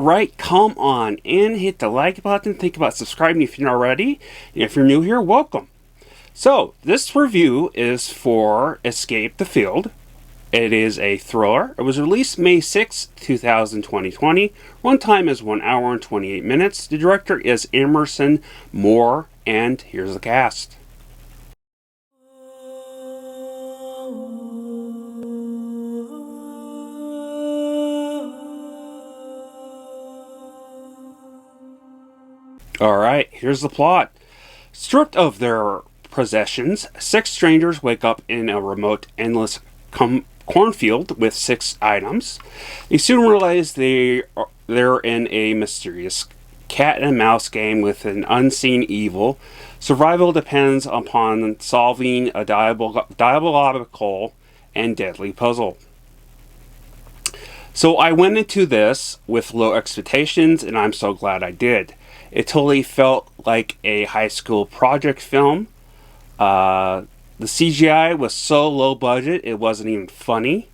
Alright, come on in, hit the like button, think about subscribing if you're not already. And if you're new here, welcome. So, this review is for ECAPE the Field. It is a thriller. It was released May 6, 2020. Runtime is 1 hour and 28 minutes. The director is Emerson Moore, and here's the cast. Alright, here's the plot. Stripped of their possessions, 6 strangers wake up in a remote, endless cornfield with 6 items. They soon realize they're in a mysterious cat and mouse game with an unseen evil. Survival depends upon solving a diabolical and deadly puzzle. So I went into this with low expectations, and I'm so glad I did. It totally felt like a high school project film. The CGI was so low budget, it wasn't even funny.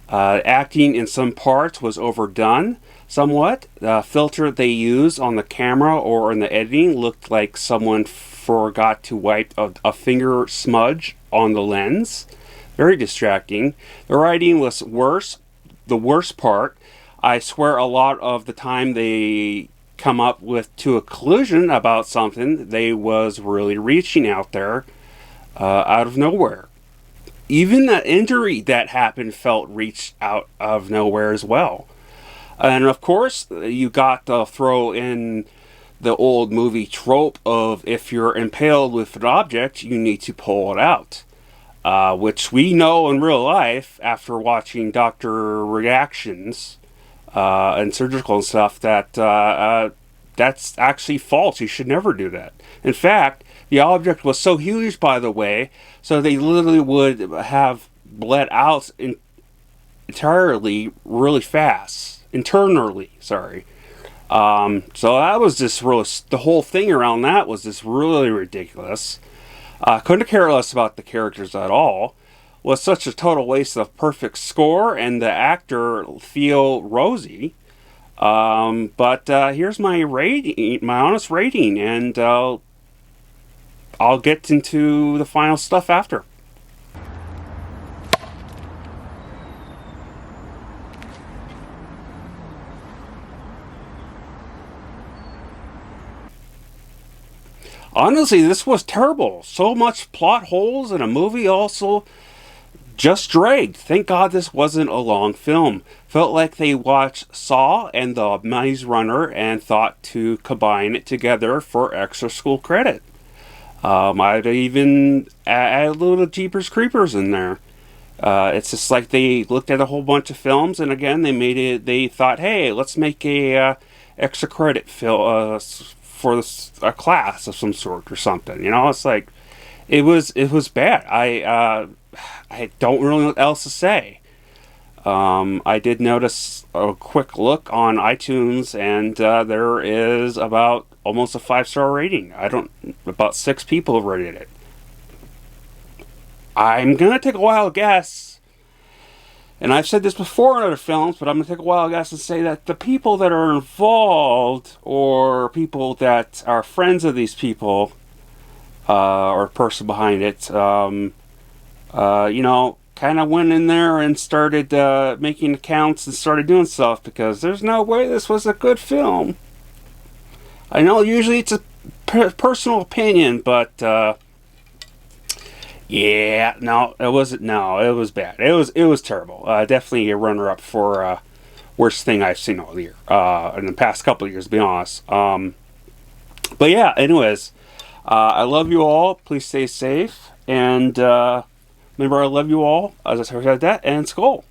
Acting in some parts was overdone somewhat. The filter they used on the camera or in the editing looked like someone forgot to wipe a finger smudge on the lens. Very distracting. The writing was worse. The worst part, I swear a lot of the time they come up with to a conclusion about something, they was really reaching out there out of nowhere. Even the injury that happened felt reached out of nowhere as well. And of course, you got to throw in the old movie trope of if you're impaled with an object, you need to pull it out. Which we know in real life after watching doctor reactions and surgical and stuff that that's actually false. You should never do that. In fact, the object was so huge, by the way, so they literally would have bled out entirely really fast. Internally, sorry. So that was just really, the whole thing around that was just really ridiculous. Couldn't care less about the characters at all. Was such a total waste of perfect score and the actor Theo Rosie. But here's my rating, my honest rating, and I'll get into the final stuff after. Honestly, this was terrible. So much plot holes, and a movie also just dragged. Thank God this wasn't a long film. Felt like they watched Saw and The Maze Runner and thought to combine it together for extra school credit. I'd even add a little Jeepers Creepers in there. It's just like they looked at a whole bunch of films, and again they thought, hey, let's make a extra credit film for a class of some sort or something. You know, it's like it was bad. I don't really know what else to say. I did notice a quick look on iTunes, and there is about almost a 5-star rating. About 6 people have rated it. I'm gonna take a wild guess, and I've said this before in other films, but I'm gonna take a wild guess and say that the people that are involved, or people that are friends of these people, or person behind it, you know, kind of went in there and started making accounts and started doing stuff, because there's no way this was a good film. I know usually it's a personal opinion, but yeah, no, it wasn't. No, it was bad. It was terrible. Definitely a runner-up for worst thing I've seen all year in the past couple of years, to be honest. But yeah, anyways, I love you all. Please stay safe, and remember, I love you all, as I said that, and Skull.